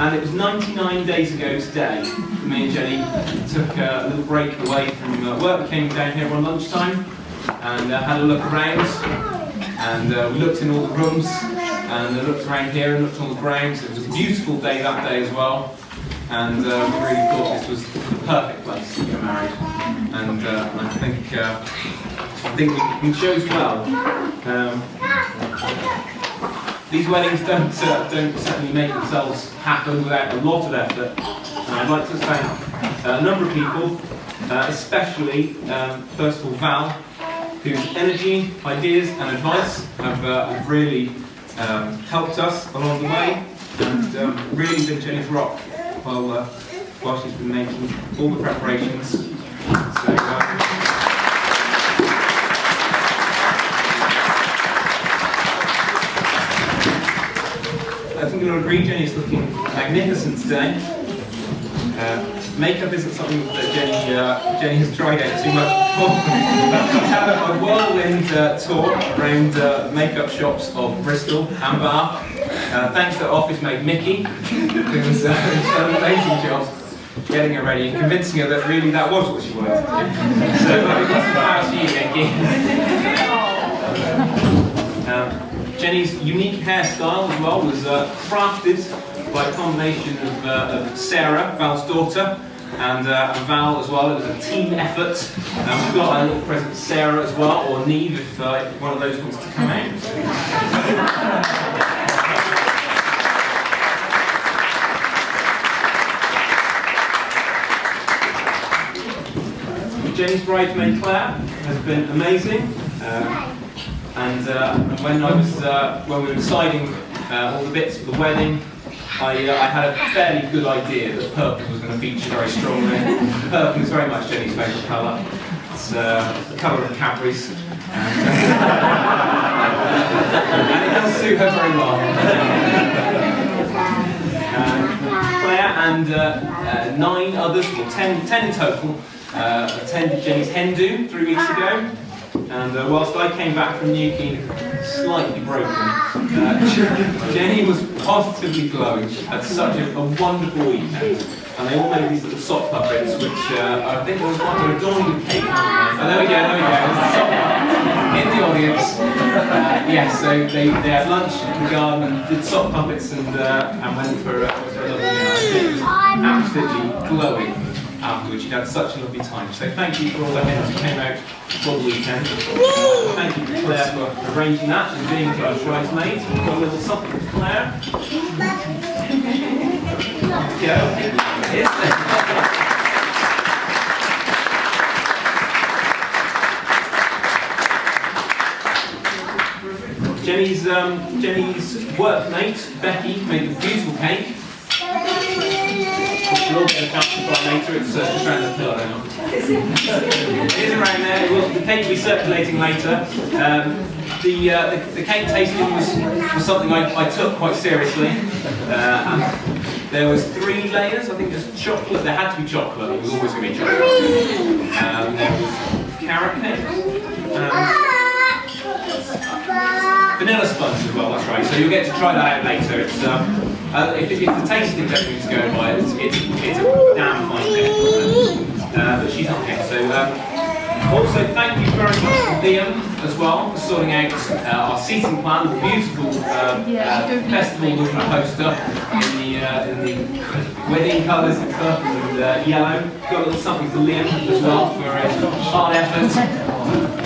And it was 99 days ago today that me and Jennie took a little break away from work. We came down here on lunchtime and had a look around, and we looked in all the rooms and looked around here and looked on the grounds. It was a beautiful day that day as well, and we really thought this was the perfect place to get married. And I think we chose well. These weddings don't certainly make themselves happen without a lot of effort. And I'd like to thank a number of people, especially, first of all, Val, whose energy, ideas and advice have really helped us along the way, and really been Jennie's rock while she's been making all the preparations. So, I think you'll agree Jennie's looking magnificent today. Makeup isn't something that Jennie has tried out too much before. She's had a whirlwind tour around makeup shops of Bristol and Bath. Thanks to Office Mate Mickey, who's done an amazing job getting her ready and convincing her that really that was what she wanted to do. So that's flowers to you, Mickey. Jennie's unique hairstyle as well was crafted by a combination of Sarah, Val's daughter, and Val as well. It was a team effort. We've got a little present for Sarah as well, or Neve if one of those wants to come out. Jennie's bridesmaid Claire has been amazing. And when we were deciding all the bits for the wedding, I had a fairly good idea that purple was going to feature very strongly. Purple is very much Jennie's favourite colour. It's the colour of Cadbury's. And it does suit her very well. Claire and 9 others, well 10 in total, attended Jennie's hen do 3 weeks ago. And whilst I came back from Newquay slightly broken, Jennie was positively glowing. She had such a wonderful weekend. And they all made these little sock puppets, which I think there was one that were adorned with cake. Oh, there we go. There's a sock puppet in the audience. Yes, so they had lunch in the garden and did sock puppets and went for a lovely meal. It was absolutely glowing afterwards. She'd had such a lovely time. So thank you for all the hens who came out for the weekend. Thank you to Claire for arranging that and being a bridesmaid. We've got a little something for Claire. Jennie's workmate, Becky, made a beautiful cake. We'll get a chance to try later. It's just around the pillow now. It is around there. The cake will be circulating later. The cake tasting was something I took quite seriously. There was 3 layers. I think there's chocolate. There had to be chocolate. It was always going to be chocolate. There was carrot cake. Vanilla sponge as well, that's right. So you'll get to try that out later. It's if the tasting technique to go by, it's a damn fine cake. But she's not here. So also thank you very much to Liam as well for sorting out our seating plan, the beautiful festival looking poster in the wedding colours of purple and yellow. Got a little something for Liam as well for hard effort.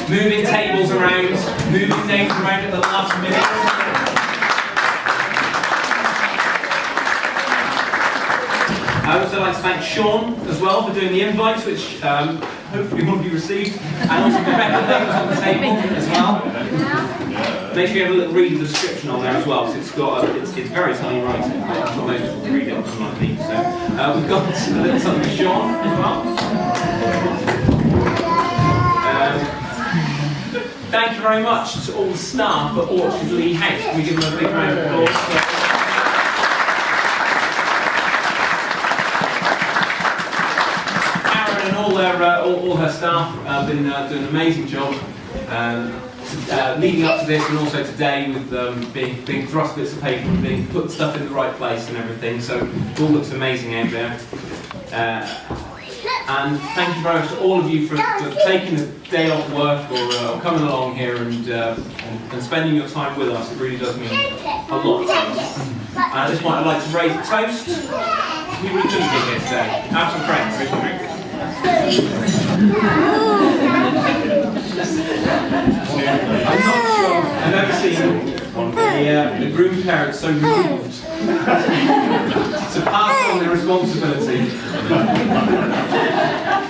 Moving tables around, moving things around at the last minute. I would also like to thank Sean as well for doing the invites, which hopefully will be received, and also the record things on the table as well. Make sure you have a little read of the description on there as well, because it's very tiny writing. I'm not most people can read it, unlike me. So we've got a little something for Sean as well. Thank you very much to all the staff at Orchard Lee House. Can we give them a big round of applause? Karen and all her staff have been doing an amazing job. leading up to this and also today with being thrust bits of paper and being put stuff in the right place and everything. So it all looks amazing out there. And thank you very much to all of you for taking the day off work or coming along here and spending your time with us. It really does mean a lot to us. And at this point I'd like to raise a toast. We really couldn't be here today. Have some friends. I'm not sure, I've never seen the groom parents so moved to pass on their responsibility,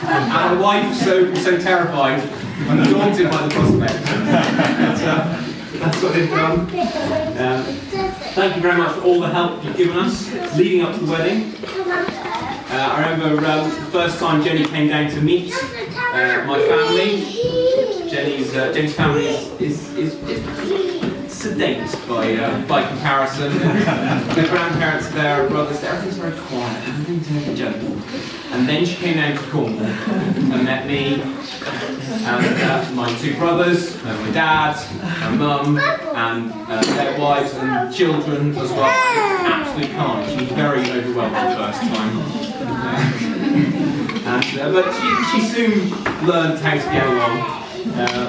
and the wife so terrified and daunted by the prospect. That's what they've done. Thank you very much for all the help you've given us leading up to the wedding. I remember the first time Jennie came down to meet my family. Jennie's family is sedate by comparison. The grandparents are there, brothers there, everything's very quiet, everything's very gentle. And then she came down to Cornwall and met me and my two brothers, and my dad, my mum, and their wives and children as well. Absolutely can't. She was very overwhelmed the first time. But she soon learned how to get along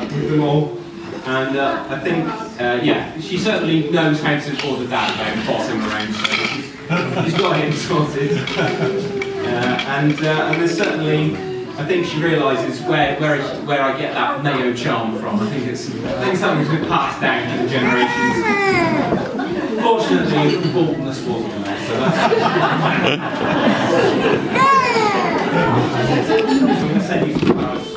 with them all. And I think, she certainly knows how to order Dad about bossing around, so she's got him sorted. And there's certainly, I think she realises where I get that Mayo charm from. I think something that's been passed down to the generations. Fortunately, the baldness wasn't there, so that's I'm going to send you some flowers.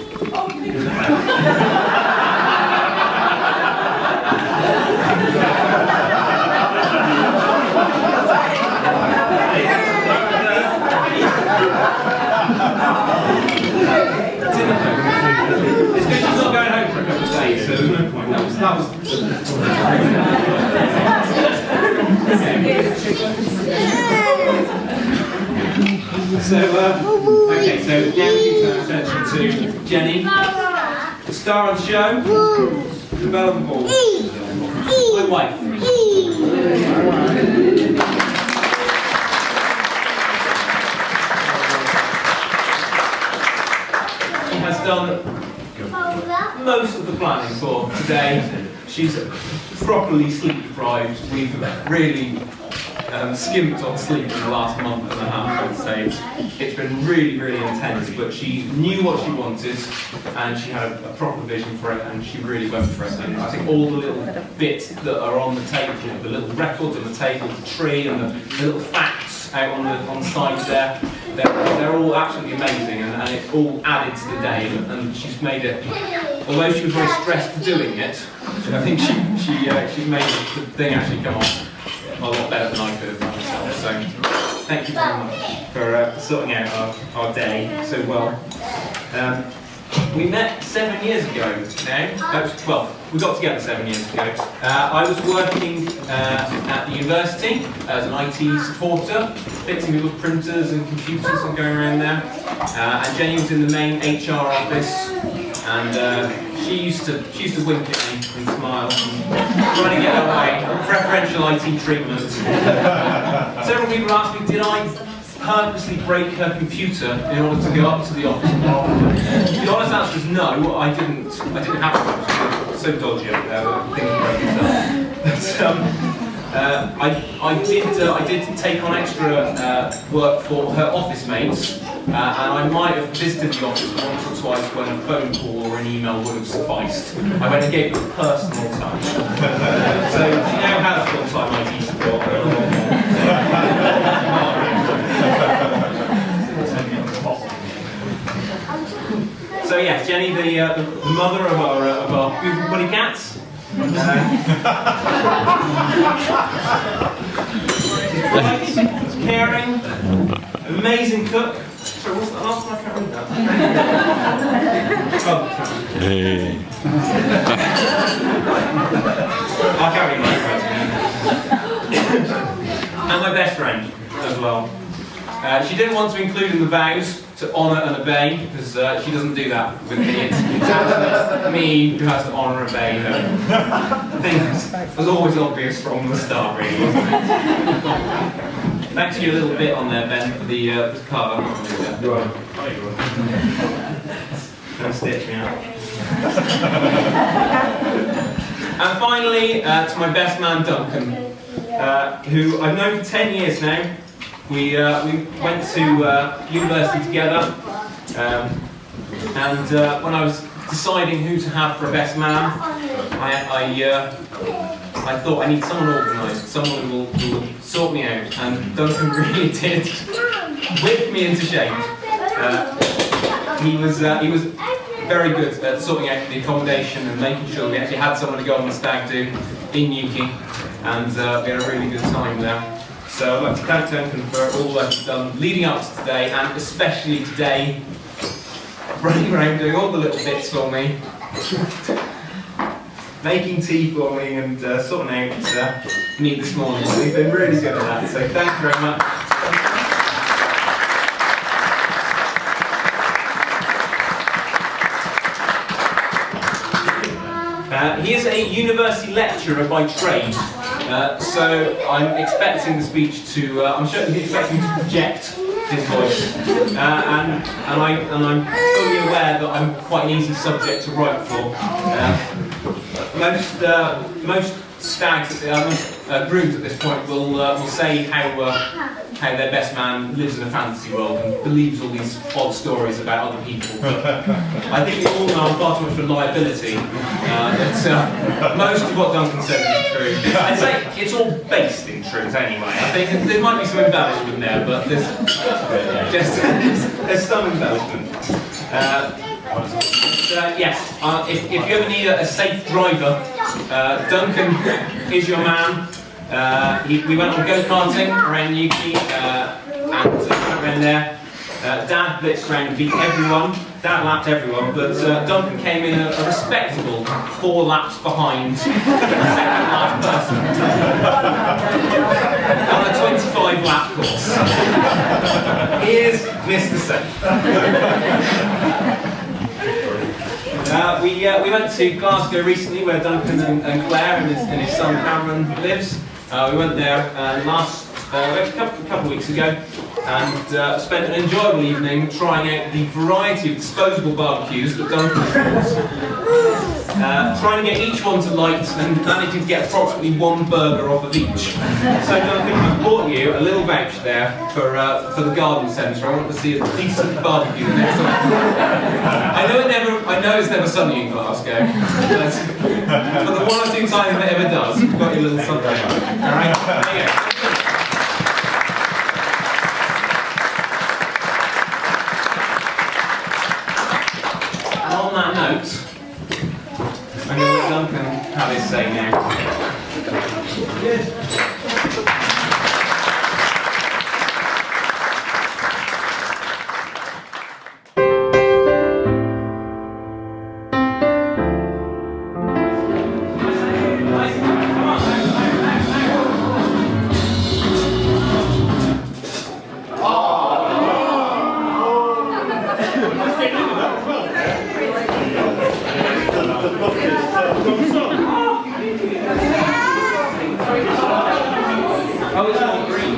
It's because she's not going home for a couple of days, so there's no point. That was okay, so now we can turn attention to Jennie, the star of the show, the belle of the ball, my wife. She has done most of the planning for today. She's properly sleep deprived. We've really skimped on sleep in the last month and a half, I would say. It's been really, really intense, but she knew what she wanted and she had a proper vision for it and she really went for it. And I think all the little bits that are on the table, the little records on the table, the tree and the little facts out on the sides there, they're all absolutely amazing and it's all added to the day and she's made it, although she was very stressed doing it, I think she's made the thing actually come off a lot better than I could have done myself. So thank you very much for sorting out our day so well. We met 7 years ago now. Well, we got together 7 years ago. I was working at the university as an IT supporter, fixing people's printers and computers and going around there. And Jennie was in the main HR office, and she used to wink at me and smile, trying to get her way, preferential IT treatment. Several people asked me, did I purposely break her computer in order to go up to the office more often? The honest answer is no, I didn't have to. It was so dodgy up there that things broke itself. I did take on extra work for her office mates, and I might have visited the office once or twice when a phone call or an email would have sufficed. I went and gave her personal touch. So she now has full-time IT support. So yes, Jennie, the mother of our beautiful bunny cats. She's bright, she's caring, amazing cook. Sorry, what's the last one? I can't remember that. I can't remember. And my best friend as well. She didn't want to include in the vows to honour and obey, because she doesn't do that with me. It's me who has to honour and obey her. I think it was always obvious from the start, really, wasn't it? Thanks to you a little bit on there, Ben, for the card. I'm not going to do that. Don't stitch me out. And finally, to my best man, Duncan, who I've known for 10 years now. We went to university together, and when I was deciding who to have for a best man, I thought I need someone organised, someone who will sort me out, and Duncan really did whip me into shape. He was very good at sorting out the accommodation and making sure we actually had someone to go on the stag do in Newquay, and we had a really good time there. So I'd like to thank Duncan for all that he's done leading up to today, and especially today, running around doing all the little bits for me, making tea for me, and sorting out me this morning. He's been really good at that, so thank you very much. He is a university lecturer by trade, so I'm expecting the speech to, I'm sure he's expecting to project his voice, and I'm fully aware that I'm quite an easy subject to write for. Most stags, most grooms at this point will say how their best man lives in a fantasy world and believes all these odd stories about other people. But I think we all know I'm far too much reliability. Most of what Duncan says is true. I'd say it's all based in truth anyway. I think there might be some embellishment there, but there's some embellishment. Yes, if you ever need a safe driver, Duncan is your man. We went on go-karting around Newquay and went around there. Dad blitzed around and beat everyone. Dad lapped everyone, but Duncan came in a respectable 4 laps behind the second last person on a 25-lap course. Here's Mr. Safe. We went to Glasgow recently, where Duncan and Claire and his son Cameron lives. We went there a couple of weeks ago, and spent an enjoyable evening trying out the variety of disposable barbecues that Duncan has bought. Trying to get each one to light and managing to get approximately 1 burger off of each. So Duncan, I've bought you a little voucher there for the garden centre. I want to see a decent barbecue next time. I know it's never sunny in Glasgow, but for the 1 or 2 times it ever does, we've got your little Sunday. Alright? There you go. On that note, I'm going to let Duncan have his say now. Oh, it's all green.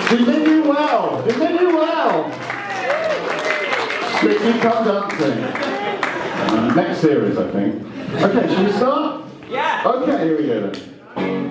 Did they do well? Did they do well? Keep up dancing. Next series, I think. Okay, shall we start? Yeah! Okay, here we go then.